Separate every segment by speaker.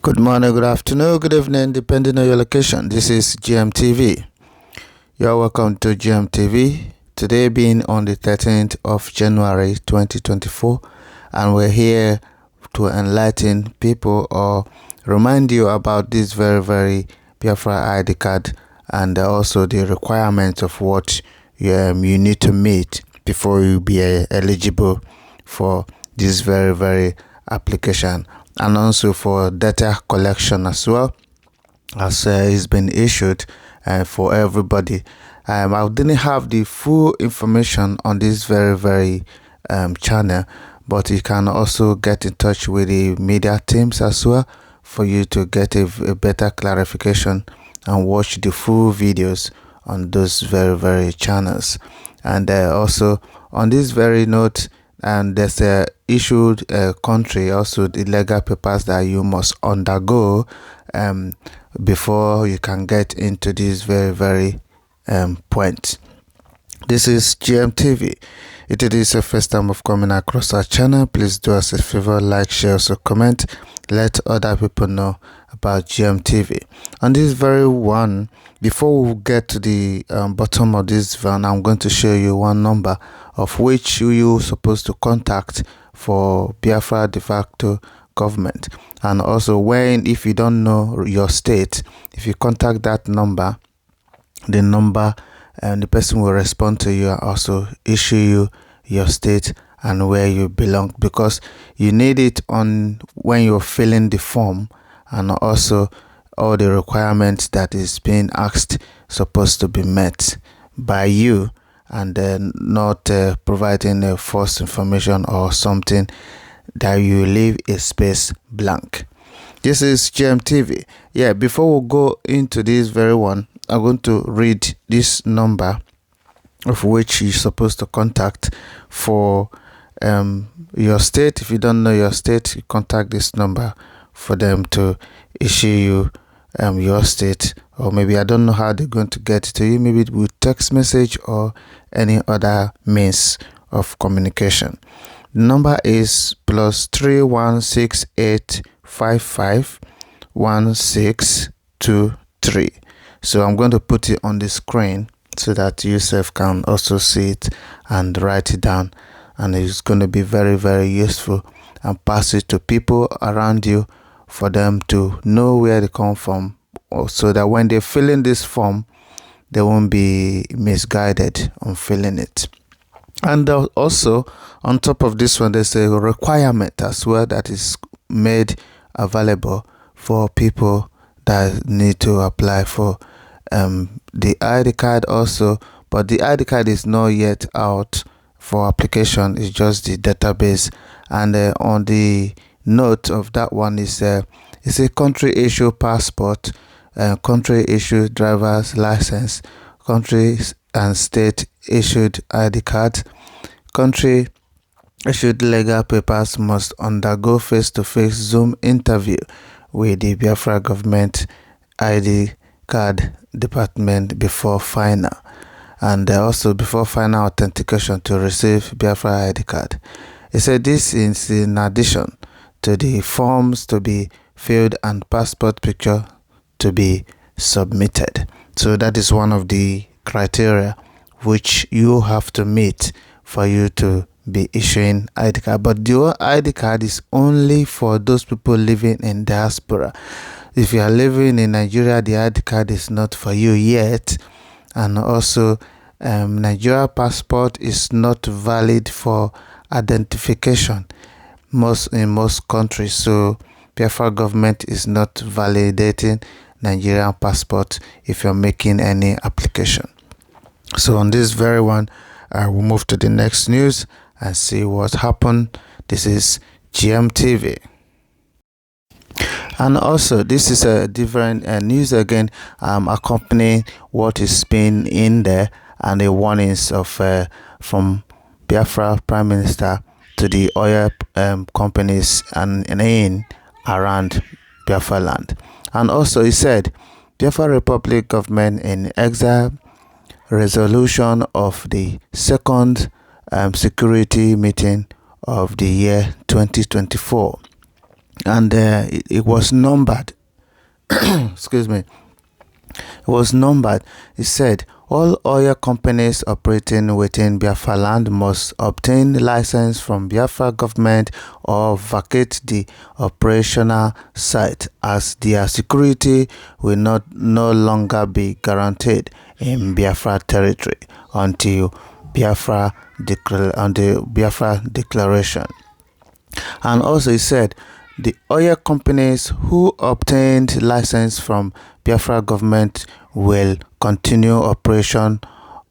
Speaker 1: Good morning, good afternoon, good evening, depending on your location. This is GMTV. You're welcome to GMTV. Today being on the 13th of January 2024, and we're here to enlighten people or remind you about this very Biafra ID card and also the requirements of what you need to meet before you be eligible for this very application, and also for data collection as well, as it's been issued for everybody. I didn't have the full information on this very channel, but you can also get in touch with the media teams as well for you to get a better clarification and watch the full videos on those very channels. And also on this very note, and there's a issued country, also the legal papers that you must undergo before you can get into this very point. This is GMTV. If it is your first time of coming across our channel, please do us a favor, like, share, also comment. Let other people know about GMTV. On this very one, before we get to the bottom of this one, I'm going to show you one number of which you're supposed to contact for Biafra de facto government. And also, if you don't know your state, if you contact that number, the person will respond to you and also issue you your state and where you belong, because you need it on when you're filling the form, and also all the requirements that is being asked supposed to be met by you, and not providing a false information or something that you leave a space blank. This is GMTV. Yeah, before we go into this very one, I'm going to read this number of which you're supposed to contact for your state. If you don't know your state, you contact this number for them to issue you your state, or maybe I don't know how they're going to get to you, maybe with text message or any other means of communication. The number is +31685511623. So I'm going to put it on the screen so that yourself can also see it and write it down, and it's going to be very useful, and pass it to people around you for them to know where they come from, so that when they fill in this form, they won't be misguided on filling it. And also on top of this one, there's a requirement as well that is made available for people that need to apply for the ID card also, but the ID card is not yet out for application. It's just the database. And on the note of that one is it's a country issue passport, country issued driver's license, country and state issued ID card. Country issued legal papers must undergo face-to-face Zoom interview with the Biafra government ID card department before final, and also before final authentication to receive Biafra ID card. It said this is in addition to the forms to be filled and passport picture to be submitted. So that is one of the criteria which you have to meet for you to be issuing ID card. But your ID card is only for those people living in diaspora. If you are living in Nigeria, the ID card is not for you yet. And also Nigeria passport is not valid for identification in most countries. So Biafra government is not validating Nigerian passport if you're making any application. So on this very one, we'll move to the next news and see what happened. This is GMTV. And also, this is a different news again, accompanying what is being in there, and the warnings of from Biafra Prime Minister to the oil companies and in around Biafra land. And also, he said, Biafra Republic government in exile, resolution of the second security meeting of the year 2024. and it was numbered. Excuse me. It was numbered. It said all oil companies operating within Biafra land must obtain license from Biafra government or vacate the operational site, as their security will no longer be guaranteed in Biafra territory until Biafra declaration. And also he said the oil companies who obtained license from Biafra government will continue operation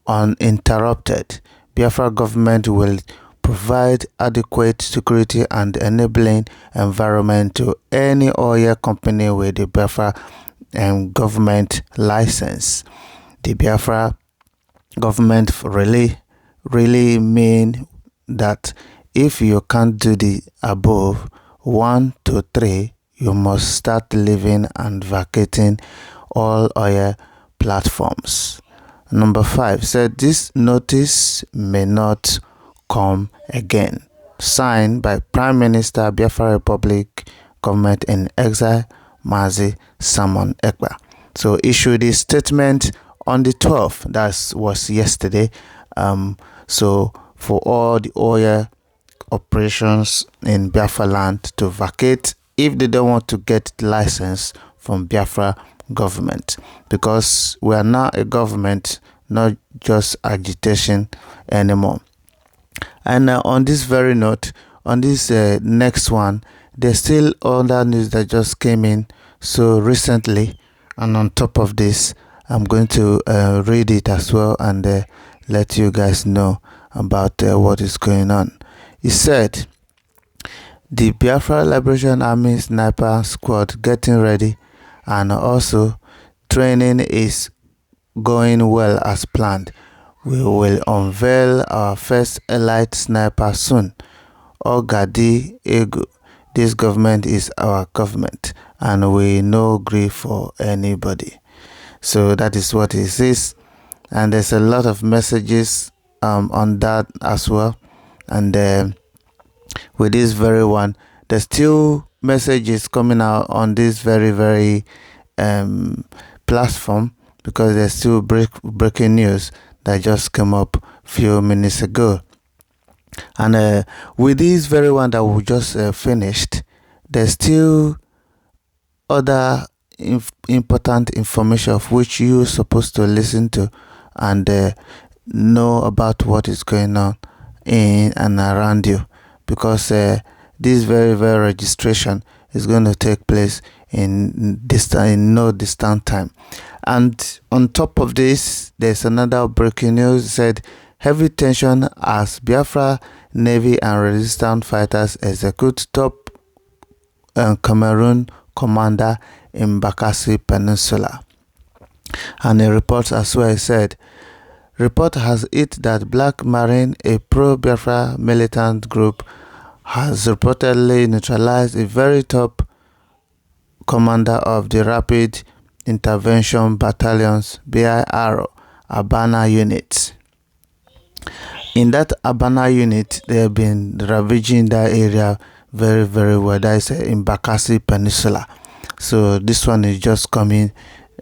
Speaker 1: uninterrupted. Biafra government will provide adequate security and enabling environment to any oil company with the Biafra government license. The Biafra government really mean that if you can't do the above 1 to 3, you must start living and vacating all oil platforms. Number 5 said this notice may not come again. Signed by Prime Minister Biafra Republic Government in Exile, Mazi Simon Ekpa. So issued a statement on the 12th, that was yesterday. So for all the oil operations in Biafra land to vacate if they don't want to get license from Biafra government, because we are now a government, not just agitation anymore. And on this very note, on this next one, there's still other news that just came in so recently, and on top of this, I'm going to read it as well and let you guys know about what is going on. He said, the Biafra Liberation Army Sniper Squad getting ready, and also training is going well as planned. We will unveil our first elite sniper soon. Ogadi Egu, this government is our government and we no grief for anybody. So that is what it is, and there's a lot of messages on that as well. And with this very one, there's still messages coming out on this very platform, because there's still breaking news that just came up a few minutes ago. And with this very one that we just finished, there's still other important information of which you're supposed to listen to and know about what is going on in and around you, because this very registration is going to take place in no distant time. And on top of this, there's another breaking news. Said heavy tension as Biafra Navy and resistance fighters execute top Cameroon commander in Bakassi Peninsula. And a report as well said, report has it that Black Marine, a pro-Biafra militant group, has reportedly neutralized a very top commander of the Rapid Intervention Battalion's BIR Abana unit. In that Abana unit, they have been ravaging that area very well. That is in Bakassi Peninsula. So this one is just coming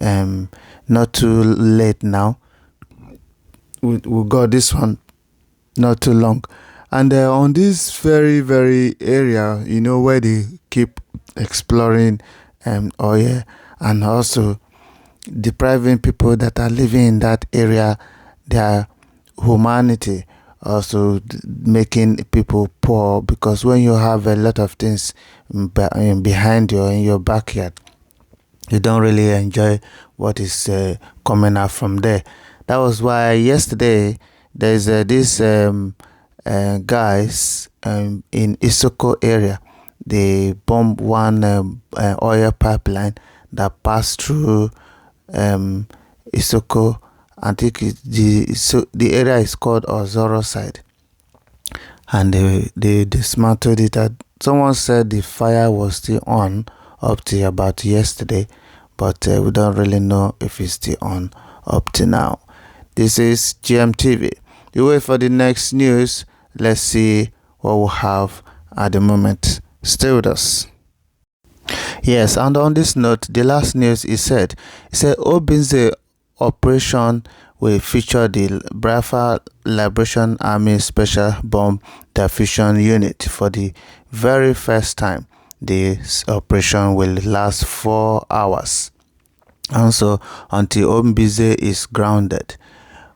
Speaker 1: not too late now. We got this one not too long. And on this very area, you know, where they keep exploring oil and also depriving people that are living in that area their humanity, also making people poor, because when you have a lot of things behind you in your backyard, you don't really enjoy what is coming out from there. That was why yesterday there's this guys in Isoko area. They bombed one oil pipeline that passed through Isoko. I think the area is called Ozoro side, and they dismantled it. Someone said the fire was still on up to about yesterday, but we don't really know if it's still on up to now. This is GMTV. You wait for the next news. Let's see what we'll have at the moment. Stay with us. Yes, and on this note, the last news he said Obinze operation will feature the Biafra Liberation Army Special Bomb Diffusion Unit for the very first time. This operation will last 4 hours. And so, until Obinze is grounded,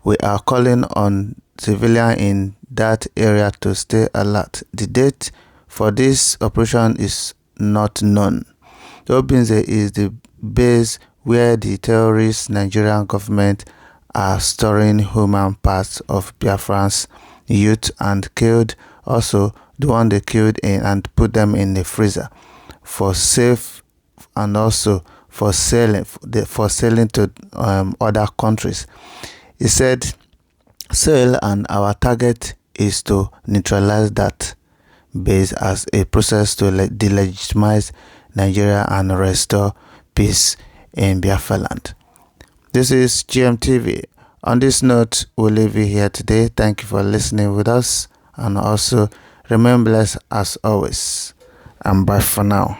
Speaker 1: we are calling on civilians in that area to stay alert. The date for this operation is not known. Obinze is the base where the terrorist Nigerian government are storing human parts of Biafran's youth and killed, also the one they killed in and put them in the freezer for safe and also for selling to other countries. He said, "Sale and our target is to neutralize that base as a process to delegitimize Nigeria and restore peace in Biafra land." This is GMTV. On this note, we'll leave you here today. Thank you for listening with us, and also remember blessed as always. And bye for now.